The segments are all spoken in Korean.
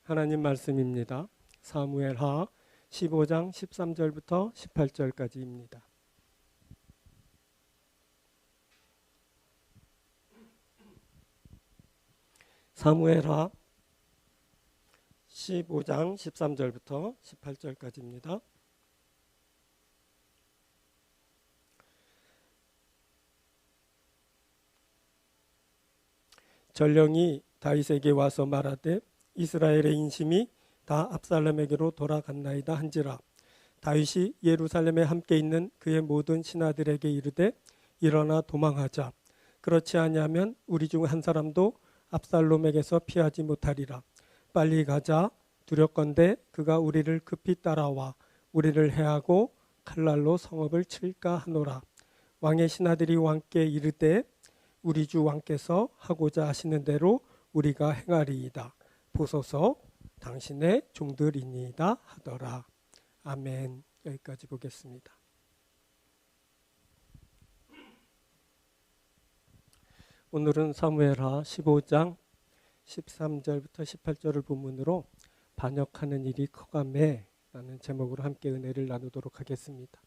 하나님 말씀입니다. 사무엘하 15장 13절부터 18절까지입니다. 사무엘하 15장 13절부터 18절까지입니다. 전령이 다윗에게 와서 말하되 이스라엘의 인심이 다 압살롬에게로 돌아갔나이다 한지라. 다윗이 예루살렘에 함께 있는 그의 모든 신하들에게 이르되 일어나 도망하자. 그렇지 아니하면 우리 중 한 사람도 압살롬에게서 피하지 못하리라. 빨리 가자. 두렵건대 그가 우리를 급히 따라와 우리를 해하고 칼날로 성읍을 칠까 하노라. 왕의 신하들이 왕께 이르되 우리 주 왕께서 하고자 하시는 대로 우리가 행하리이다. 보소서 당신의 종들이니이다 하더라. 아멘. 여기까지 보겠습니다. 오늘은 사무엘하 15장 13절부터 18절을 본문으로 반역하는 일이 커가매 라는 제목으로 함께 은혜를 나누도록 하겠습니다.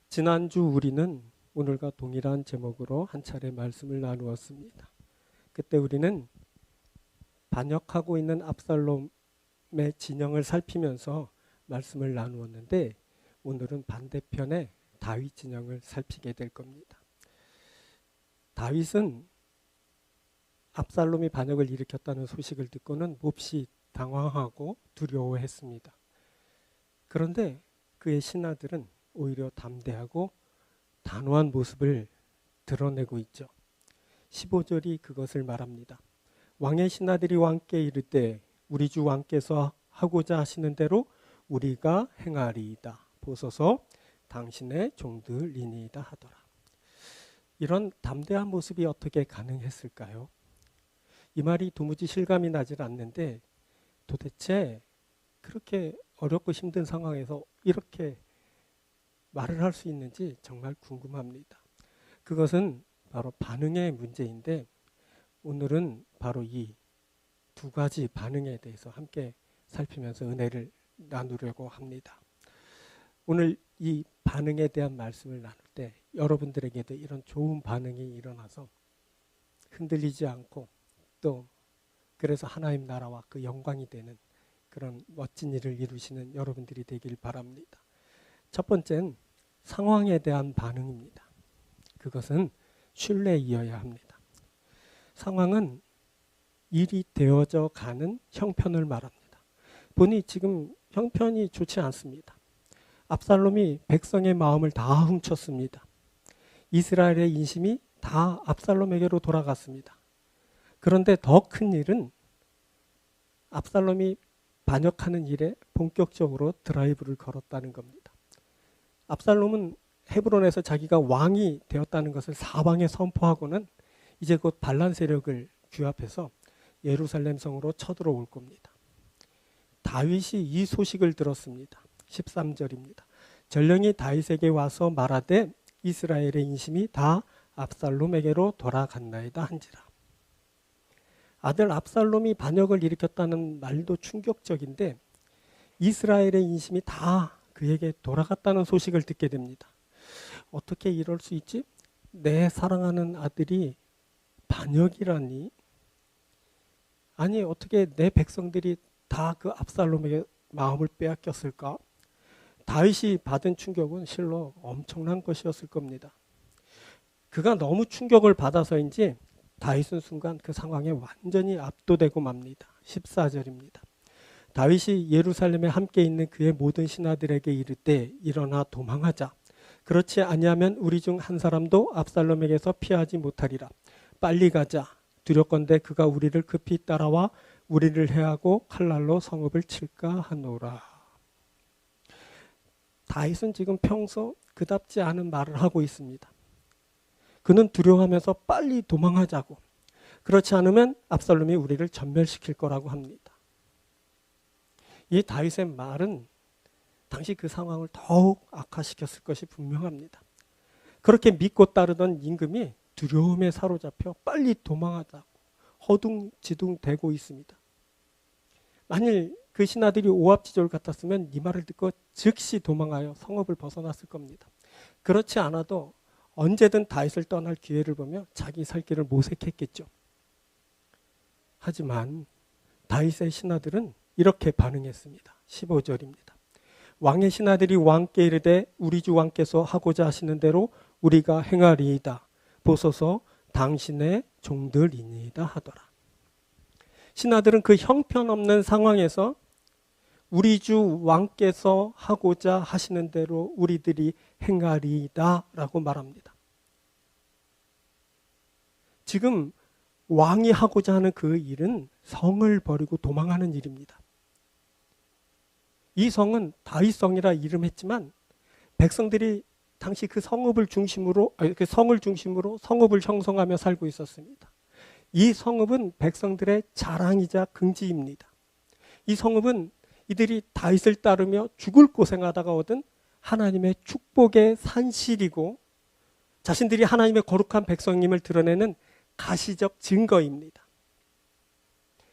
지난주 우리는 오늘과 동일한 제목으로 한 차례 말씀을 나누었습니다. 그때 우리는 반역하고 있는 압살롬의 진영을 살피면서 말씀을 나누었는데 오늘은 반대편의 다윗 진영을 살피게 될 겁니다. 다윗은 압살롬이 반역을 일으켰다는 소식을 듣고는 몹시 당황하고 두려워했습니다. 그런데 그의 신하들은 오히려 담대하고 단호한 모습을 드러내고 있죠. 15절이 그것을 말합니다. 왕의 신하들이 왕께 이르되 우리 주 왕께서 하고자 하시는 대로 우리가 행하리이다. 보소서 당신의 종들이니이다 하더라. 이런 담대한 모습이 어떻게 가능했을까요? 이 말이 도무지 실감이 나질 않는데 도대체 그렇게 어렵고 힘든 상황에서 이렇게 말을 할 수 있는지 정말 궁금합니다. 그것은 바로 반응의 문제인데 오늘은 바로 이 두 가지 반응에 대해서 함께 살피면서 은혜를 나누려고 합니다. 오늘 이 반응에 대한 말씀을 나눌 때 여러분들에게도 이런 좋은 반응이 일어나서 흔들리지 않고 또 그래서 하나님 나라와 그 영광이 되는 그런 멋진 일을 이루시는 여러분들이 되길 바랍니다. 첫 번째는 상황에 대한 반응입니다. 그것은 신뢰이어야 합니다. 상황은 일이 되어져 가는 형편을 말합니다. 보니 지금 형편이 좋지 않습니다. 압살롬이 백성의 마음을 다 훔쳤습니다. 이스라엘의 인심이 다 압살롬에게로 돌아갔습니다. 그런데 더 큰 일은 압살롬이 반역하는 일에 본격적으로 드라이브를 걸었다는 겁니다. 압살롬은 헤브론에서 자기가 왕이 되었다는 것을 사방에 선포하고는 이제 곧 반란 세력을 규합해서 예루살렘 성으로 쳐들어올 겁니다. 다윗이 이 소식을 들었습니다. 13절입니다. 전령이 다윗에게 와서 말하되 이스라엘의 인심이 다 압살롬에게로 돌아갔나이다 한지라. 아들 압살롬이 반역을 일으켰다는 말도 충격적인데 이스라엘의 인심이 다 그에게 돌아갔다는 소식을 듣게 됩니다. 어떻게 이럴 수 있지? 내 사랑하는 아들이 반역이라니? 아니 어떻게 내 백성들이 다 그 압살롬에게 마음을 빼앗겼을까? 다윗이 받은 충격은 실로 엄청난 것이었을 겁니다. 그가 너무 충격을 받아서인지 다윗은 순간 그 상황에 완전히 압도되고 맙니다. 14절입니다. 다윗이 예루살렘에 함께 있는 그의 모든 신하들에게 이르되 일어나 도망하자. 그렇지 아니하면 우리 중 한 사람도 압살롬에게서 피하지 못하리라. 빨리 가자. 두렵건대 그가 우리를 급히 따라와 우리를 해하고 칼날로 성읍을 칠까 하노라. 다윗은 지금 평소 그답지 않은 말을 하고 있습니다. 그는 두려워하면서 빨리 도망하자고. 그렇지 않으면 압살롬이 우리를 전멸시킬 거라고 합니다. 이 다윗의 말은 당시 그 상황을 더욱 악화시켰을 것이 분명합니다. 그렇게 믿고 따르던 임금이 두려움에 사로잡혀 빨리 도망하자고 허둥지둥 대고 있습니다. 만일 그 신하들이 오합지졸 같았으면 이 말을 듣고 즉시 도망하여 성읍을 벗어났을 겁니다. 그렇지 않아도 언제든 다윗을 떠날 기회를 보며 자기 살 길을 모색했겠죠. 하지만 다윗의 신하들은 이렇게 반응했습니다. 15절입니다. 왕의 신하들이 왕께 이르되 우리 주 왕께서 하고자 하시는 대로 우리가 행하리이다. 보소서 당신의 종들이니이다 하더라. 신하들은 그 형편없는 상황에서 우리 주 왕께서 하고자 하시는 대로 우리들이 행하리이다 라고 말합니다. 지금 왕이 하고자 하는 그 일은 성을 버리고 도망하는 일입니다. 이 성은 다윗성이라 이름했지만 백성들이 당시 그 성읍을 중심으로 그 성을 중심으로 성읍을 형성하며 살고 있었습니다. 이 성읍은 백성들의 자랑이자 긍지입니다. 이 성읍은 이들이 다윗을 따르며 죽을 고생하다가 얻은 하나님의 축복의 산실이고 자신들이 하나님의 거룩한 백성임을 드러내는 가시적 증거입니다.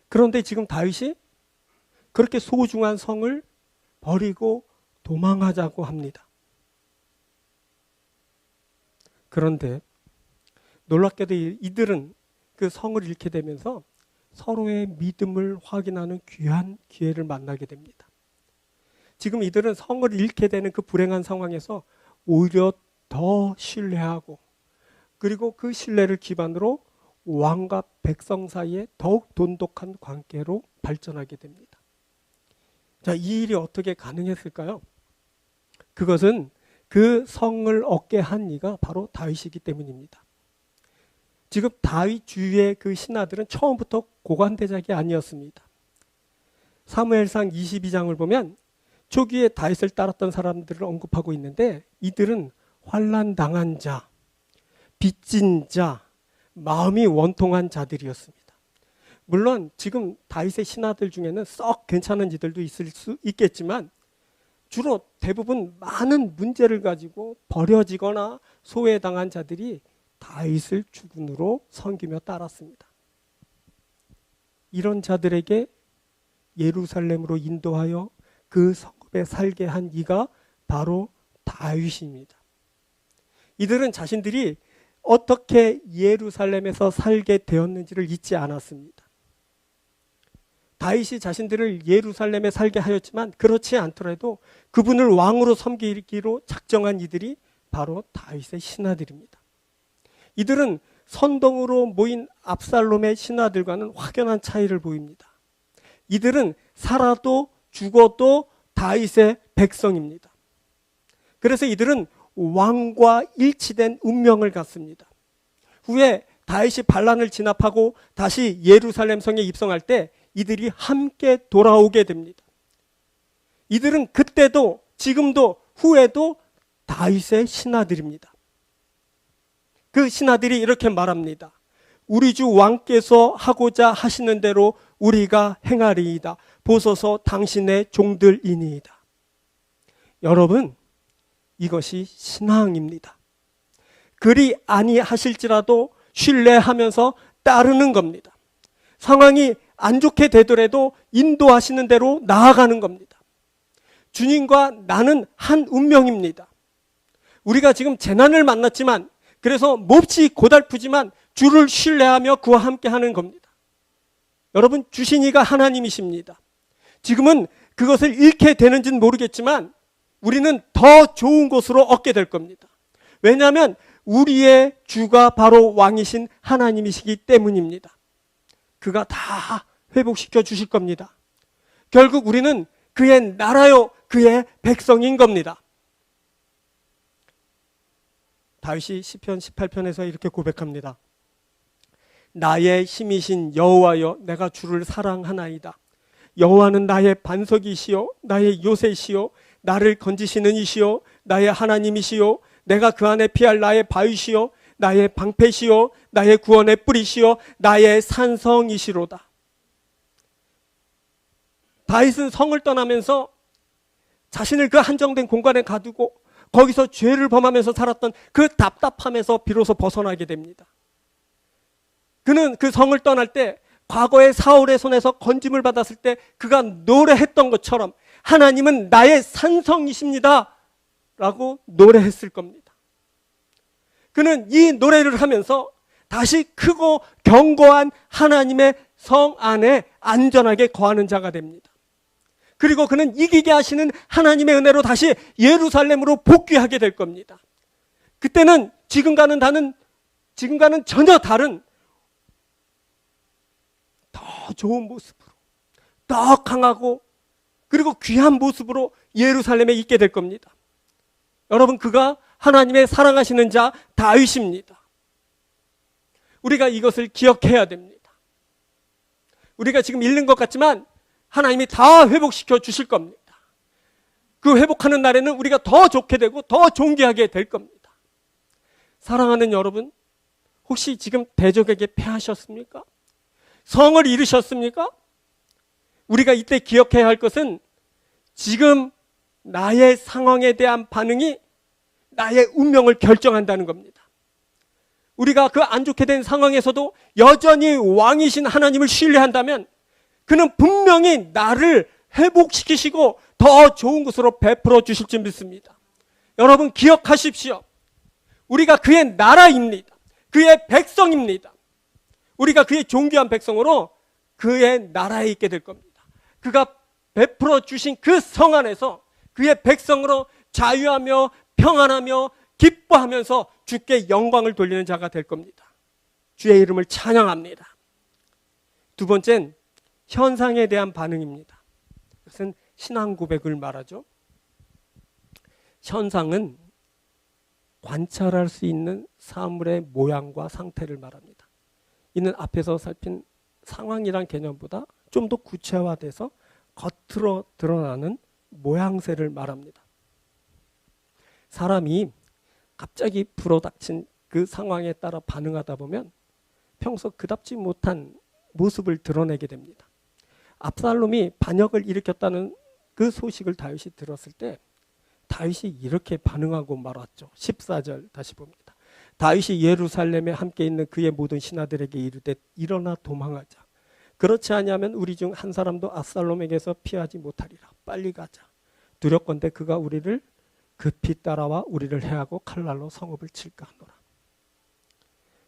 그런데 지금 다윗이 그렇게 소중한 성을 버리고 도망하자고 합니다. 그런데 놀랍게도 이들은 그 성을 잃게 되면서 서로의 믿음을 확인하는 귀한 기회를 만나게 됩니다. 지금 이들은 성을 잃게 되는 그 불행한 상황에서 오히려 더 신뢰하고 그리고 그 신뢰를 기반으로 왕과 백성 사이에 더욱 돈독한 관계로 발전하게 됩니다. 자, 이 일이 어떻게 가능했을까요? 그것은 그 성을 얻게 한 이가 바로 다윗이기 때문입니다. 지금 다윗 주위의 그 신하들은 처음부터 고관대작이 아니었습니다. 사무엘상 22장을 보면 초기에 다윗을 따랐던 사람들을 언급하고 있는데 이들은 환난 당한 자, 빚진 자, 마음이 원통한 자들이었습니다. 물론 지금 다윗의 신하들 중에는 썩 괜찮은 이들도 있을 수 있겠지만 주로 대부분 많은 문제를 가지고 버려지거나 소외당한 자들이 다윗을 주군으로 섬기며 따랐습니다. 이런 자들에게 예루살렘으로 인도하여 그 성읍에 살게 한 이가 바로 다윗입니다. 이들은 자신들이 어떻게 예루살렘에서 살게 되었는지를 잊지 않았습니다. 다윗이 자신들을 예루살렘에 살게 하였지만 그렇지 않더라도 그분을 왕으로 섬기기로 작정한 이들이 바로 다윗의 신하들입니다. 이들은 선동으로 모인 압살롬의 신하들과는 확연한 차이를 보입니다. 이들은 살아도 죽어도 다윗의 백성입니다. 그래서 이들은 왕과 일치된 운명을 갖습니다. 후에 다윗이 반란을 진압하고 다시 예루살렘 성에 입성할 때 이들이 함께 돌아오게 됩니다. 이들은 그때도 지금도 후에도 다윗의 신하들입니다. 그 신하들이 이렇게 말합니다. 우리 주 왕께서 하고자 하시는 대로 우리가 행하리이다. 보소서 당신의 종들이니이다. 여러분, 이것이 신앙입니다. 그리 아니하실지라도 신뢰하면서 따르는 겁니다. 상황이 안 좋게 되더라도 인도하시는 대로 나아가는 겁니다. 주님과 나는 한 운명입니다. 우리가 지금 재난을 만났지만 그래서 몹시 고달프지만 주를 신뢰하며 그와 함께 하는 겁니다. 여러분, 주신 이가 하나님이십니다. 지금은 그것을 잃게 되는지는 모르겠지만 우리는 더 좋은 곳으로 얻게 될 겁니다. 왜냐하면 우리의 주가 바로 왕이신 하나님이시기 때문입니다. 그가 다 회복시켜 주실 겁니다. 결국 우리는 그의 나라요, 그의 백성인 겁니다. 다윗이 시편 18편에서 이렇게 고백합니다. 나의 힘이신 여호와여, 내가 주를 사랑하나이다. 여호와는 나의 반석이시요 나의 요새시요 나를 건지시는 이시요 나의 하나님이시요 내가 그 안에 피할 나의 바위시요 나의 방패시요 나의 구원의 뿌리시요 나의 산성이시로다. 다윗은 성을 떠나면서 자신을 그 한정된 공간에 가두고 거기서 죄를 범하면서 살았던 그 답답함에서 비로소 벗어나게 됩니다. 그는 그 성을 떠날 때 과거에 사울의 손에서 건짐을 받았을 때 그가 노래했던 것처럼 하나님은 나의 산성이십니다 라고 노래했을 겁니다. 그는 이 노래를 하면서 다시 크고 견고한 하나님의 성 안에 안전하게 거하는 자가 됩니다. 그리고 그는 이기게 하시는 하나님의 은혜로 다시 예루살렘으로 복귀하게 될 겁니다. 그때는 지금과는 전혀 다른 더 좋은 모습으로, 더 강하고 그리고 귀한 모습으로 예루살렘에 있게 될 겁니다. 여러분, 그가 하나님의 사랑하시는 자 다윗입니다. 우리가 이것을 기억해야 됩니다. 우리가 지금 잃는 것 같지만 하나님이 다 회복시켜 주실 겁니다. 그 회복하는 날에는 우리가 더 좋게 되고 더 존귀하게 될 겁니다. 사랑하는 여러분, 혹시 지금 대적에게 패하셨습니까? 성을 잃으셨습니까? 우리가 이때 기억해야 할 것은 지금 나의 상황에 대한 반응이 나의 운명을 결정한다는 겁니다. 우리가 그 안 좋게 된 상황에서도 여전히 왕이신 하나님을 신뢰한다면 그는 분명히 나를 회복시키시고 더 좋은 것으로 베풀어 주실 줄 믿습니다. 여러분, 기억하십시오. 우리가 그의 나라입니다. 그의 백성입니다. 우리가 그의 존귀한 백성으로 그의 나라에 있게 될 겁니다. 그가 베풀어 주신 그 성 안에서 그의 백성으로 자유하며 평안하며 기뻐하면서 주께 영광을 돌리는 자가 될 겁니다. 주의 이름을 찬양합니다. 두 번째는 현상에 대한 반응입니다. 그것은 신앙 고백을 말하죠. 현상은 관찰할 수 있는 사물의 모양과 상태를 말합니다. 이는 앞에서 살핀 상황이란 개념보다 좀 더 구체화돼서 겉으로 드러나는 모양새를 말합니다. 사람이 갑자기 불어닥친 그 상황에 따라 반응하다 보면 평소 그답지 못한 모습을 드러내게 됩니다. 압살롬이 반역을 일으켰다는 그 소식을 다윗이 들었을 때 다윗이 이렇게 반응하고 말았죠. 14절 다시 봅니다. 다윗이 예루살렘에 함께 있는 그의 모든 신하들에게 이르되 일어나 도망하자. 그렇지 아니하면 우리 중 한 사람도 압살롬에게서 피하지 못하리라. 빨리 가자. 두렵건대 그가 우리를 급히 따라와 우리를 해하고 칼날로 성읍을 칠까 하노라.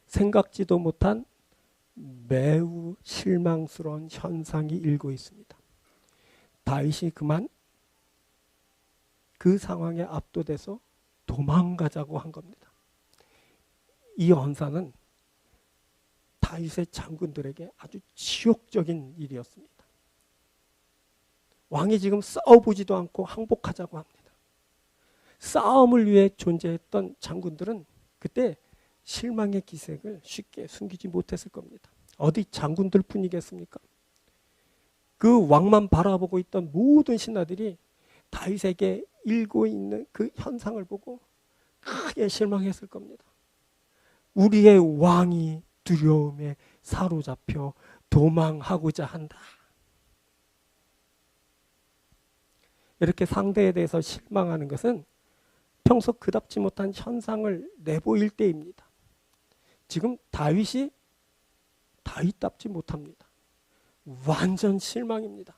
생각지도 못한 매우 실망스러운 현상이 일고 있습니다. 다윗이 그만 그 상황에 압도돼서 도망가자고 한 겁니다. 이 언사는 다윗의 장군들에게 아주 지옥적인 일이었습니다. 왕이 지금 싸워보지도 않고 항복하자고 합니다. 싸움을 위해 존재했던 장군들은 그때 실망의 기색을 쉽게 숨기지 못했을 겁니다. 어디 장군들 뿐이겠습니까? 그 왕만 바라보고 있던 모든 신하들이 다윗에게 일고 있는 그 현상을 보고 크게 실망했을 겁니다. 우리의 왕이 두려움에 사로잡혀 도망하고자 한다. 이렇게 상대에 대해서 실망하는 것은 평소 그답지 못한 현상을 내보일 때입니다. 지금 다윗이 다윗답지 못합니다. 완전 실망입니다.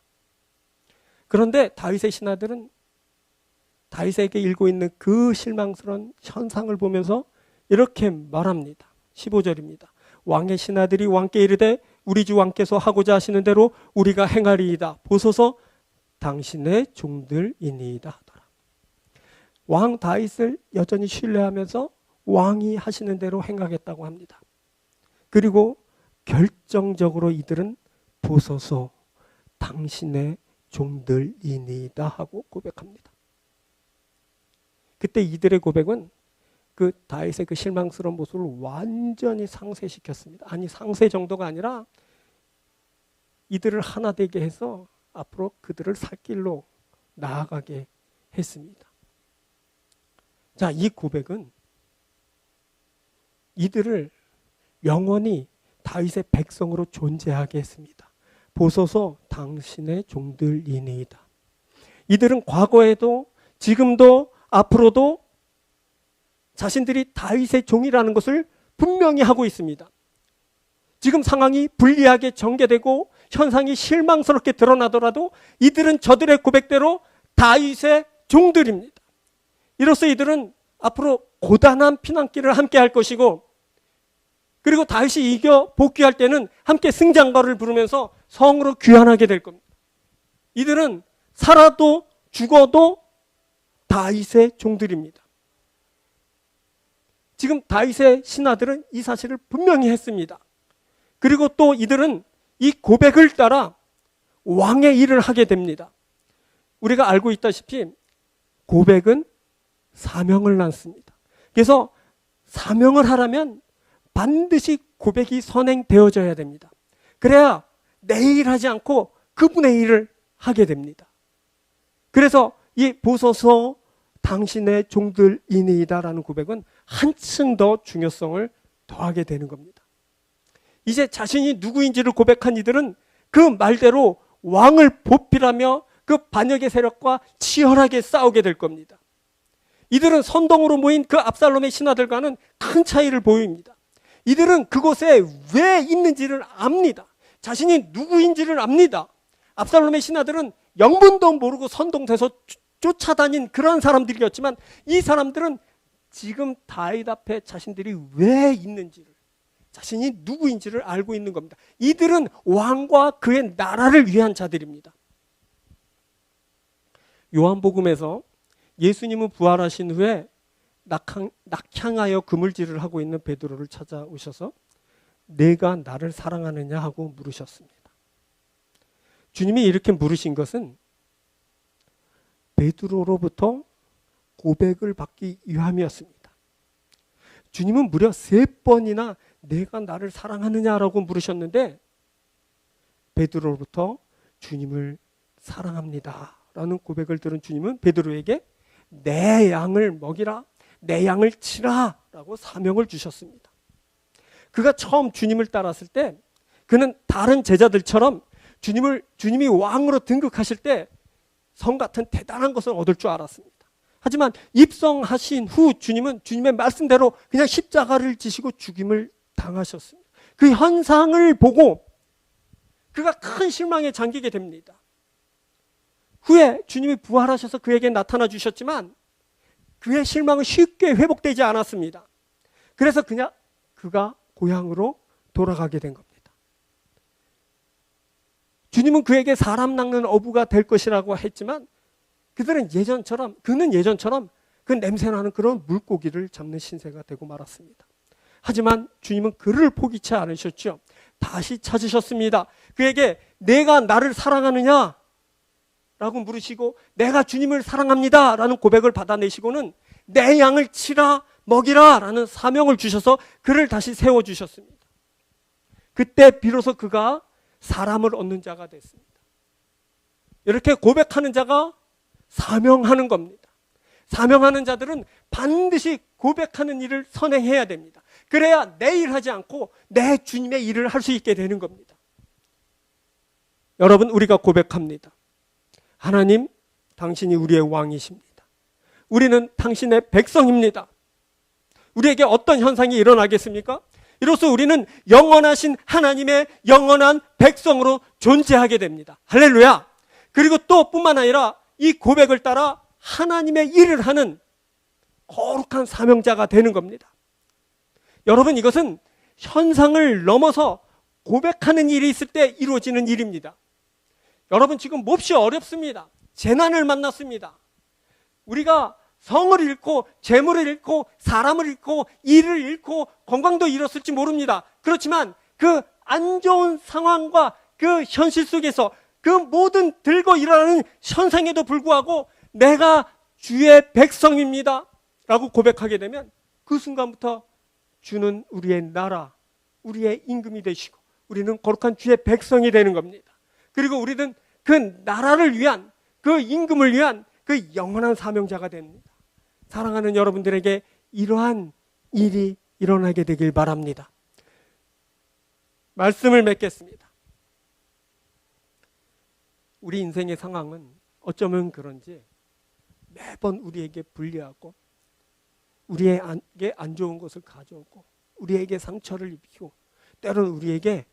그런데 다윗의 신하들은 다윗에게 일고 있는 그 실망스러운 현상을 보면서 이렇게 말합니다. 15절입니다. 왕의 신하들이 왕께 이르되 우리 주 왕께서 하고자 하시는 대로 우리가 행하리이다. 보소서 당신의 종들이니이다 하더라. 왕 다윗을 여전히 신뢰하면서 왕이 하시는 대로 행하겠다고 합니다. 그리고 결정적으로 이들은 보소서 당신의 종들이니이다 하고 고백합니다. 그때 이들의 고백은 그 다윗의 그 실망스러운 모습을 완전히 상쇄시켰습니다. 아니, 상쇄 정도가 아니라 이들을 하나 되게 해서 앞으로 그들을 살 길로 나아가게 했습니다. 자, 이 고백은 이들을 영원히 다윗의 백성으로 존재하게 했습니다. 보소서 당신의 종들이니이다. 이들은 과거에도 지금도 앞으로도 자신들이 다윗의 종이라는 것을 분명히 하고 있습니다. 지금 상황이 불리하게 전개되고 현상이 실망스럽게 드러나더라도 이들은 저들의 고백대로 다윗의 종들입니다. 이로써 이들은 앞으로 고단한 피난길을 함께 할 것이고, 그리고 다윗이 이겨 복귀할 때는 함께 승장가를 부르면서 성으로 귀환하게 될 겁니다. 이들은 살아도 죽어도 다윗의 종들입니다. 지금 다윗의 신하들은 이 사실을 분명히 했습니다. 그리고 또 이들은 이 고백을 따라 왕의 일을 하게 됩니다. 우리가 알고 있다시피 고백은 사명을 낳습니다. 그래서 사명을 하려면 반드시 고백이 선행되어져야 됩니다. 그래야 내 일 하지 않고 그분의 일을 하게 됩니다. 그래서 이 보소서 당신의 종들이니이다라는 고백은 한층 더 중요성을 더하게 되는 겁니다. 이제 자신이 누구인지를 고백한 이들은 그 말대로 왕을 보필하며 그 반역의 세력과 치열하게 싸우게 될 겁니다. 이들은 선동으로 모인 그 압살롬의 신하들과는 큰 차이를 보입니다. 이들은 그곳에 왜 있는지를 압니다. 자신이 누구인지를 압니다. 압살롬의 신하들은 영문도 모르고 선동돼서 쫓아다닌 그런 사람들이었지만, 이 사람들은 지금 다윗 앞에 자신들이 왜 있는지를, 자신이 누구인지를 알고 있는 겁니다. 이들은 왕과 그의 나라를 위한 자들입니다. 요한복음에서 예수님은 부활하신 후에 낙향하여 그물질을 하고 있는 베드로를 찾아오셔서 내가 나를 사랑하느냐 하고 물으셨습니다. 주님이 이렇게 물으신 것은 베드로로부터 고백을 받기 위함이었습니다. 주님은 무려 3번이나 내가 나를 사랑하느냐라고 물으셨는데, 베드로로부터 주님을 사랑합니다 라는 고백을 들은 주님은 베드로에게 내 양을 먹이라, 내 양을 치라 라고 사명을 주셨습니다. 그가 처음 주님을 따랐을 때 그는 다른 제자들처럼 주님이 왕으로 등극하실 때 성 같은 대단한 것을 얻을 줄 알았습니다. 하지만 입성하신 후 주님은 주님의 말씀대로 그냥 십자가를 지시고 죽임을 당하셨습니다. 그 현상을 보고 그가 큰 실망에 잠기게 됩니다. 후에 주님이 부활하셔서 그에게 나타나 주셨지만 그의 실망은 쉽게 회복되지 않았습니다. 그래서 그냥 그가 고향으로 돌아가게 된 겁니다. 주님은 그에게 사람 낚는 어부가 될 것이라고 했지만 그는 예전처럼 그 냄새나는 그런 물고기를 잡는 신세가 되고 말았습니다. 하지만 주님은 그를 포기치 않으셨죠. 다시 찾으셨습니다. 그에게 내가 나를 사랑하느냐 라고 물으시고, 내가 주님을 사랑합니다 라는 고백을 받아내시고는 내 양을 치라 먹이라 라는 사명을 주셔서 그를 다시 세워주셨습니다. 그때 비로소 그가 사람을 얻는 자가 됐습니다. 이렇게 고백하는 자가 사명하는 겁니다. 사명하는 자들은 반드시 고백하는 일을 선행해야 됩니다. 그래야 내 일 하지 않고 내 주님의 일을 할 수 있게 되는 겁니다. 여러분, 우리가 고백합니다. 하나님, 당신이 우리의 왕이십니다. 우리는 당신의 백성입니다. 우리에게 어떤 현상이 일어나겠습니까? 이로써 우리는 영원하신 하나님의 영원한 백성으로 존재하게 됩니다. 할렐루야! 그리고 또 뿐만 아니라 이 고백을 따라 하나님의 일을 하는 거룩한 사명자가 되는 겁니다. 여러분, 이것은 현상을 넘어서 고백하는 일이 있을 때 이루어지는 일입니다. 여러분, 지금 몹시 어렵습니다. 재난을 만났습니다. 우리가 성을 잃고 재물을 잃고 사람을 잃고 일을 잃고 건강도 잃었을지 모릅니다. 그렇지만 그 안 좋은 상황과 그 현실 속에서 그 모든 들고 일어나는 현상에도 불구하고 내가 주의 백성입니다 라고 고백하게 되면 그 순간부터 주는 우리의 나라, 우리의 임금이 되시고 우리는 거룩한 주의 백성이 되는 겁니다. 그리고 우리는 그 나라를 위한, 그 임금을 위한 그 영원한 사명자가 됩니다. 사랑하는 여러분들에게 이러한 일이 일어나게 되길 바랍니다. 말씀을 맺겠습니다. 우리 인생의 상황은 어쩌면 그런지 매번 우리에게 불리하고 우리에게 안 좋은 것을 가져오고 우리에게 상처를 입히고 때로는 우리에게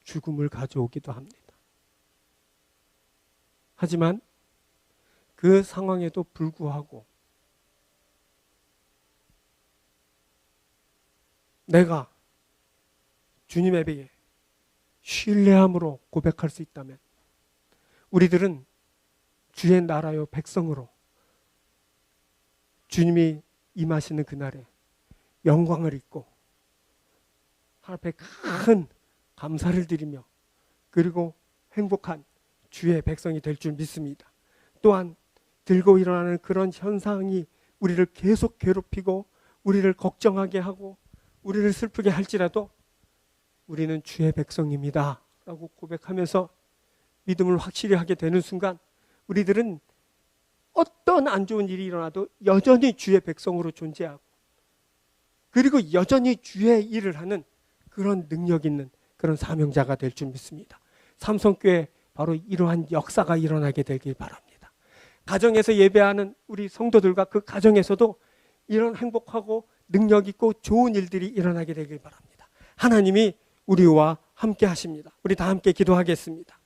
죽음을 가져오기도 합니다. 하지만 그 상황에도 불구하고 내가 주님에게 신뢰함으로 고백할 수 있다면 우리들은 주의 나라요 백성으로 주님이 임하시는 그날에 영광을 입고 하나님 앞에 큰 감사를 드리며 그리고 행복한 주의 백성이 될 줄 믿습니다. 또한 들고 일어나는 그런 현상이 우리를 계속 괴롭히고 우리를 걱정하게 하고 우리를 슬프게 할지라도 우리는 주의 백성입니다 라고 고백하면서 믿음을 확실히 하게 되는 순간 우리들은 어떤 안 좋은 일이 일어나도 여전히 주의 백성으로 존재하고 그리고 여전히 주의 일을 하는 그런 능력 있는 그런 사명자가 될 줄 믿습니다. 삼성교회 바로 이러한 역사가 일어나게 되길 바랍니다. 가정에서 예배하는 우리 성도들과 그 가정에서도 이런 행복하고 능력 있고 좋은 일들이 일어나게 되길 바랍니다. 하나님이 우리와 함께 하십니다. 우리 다 함께 기도하겠습니다.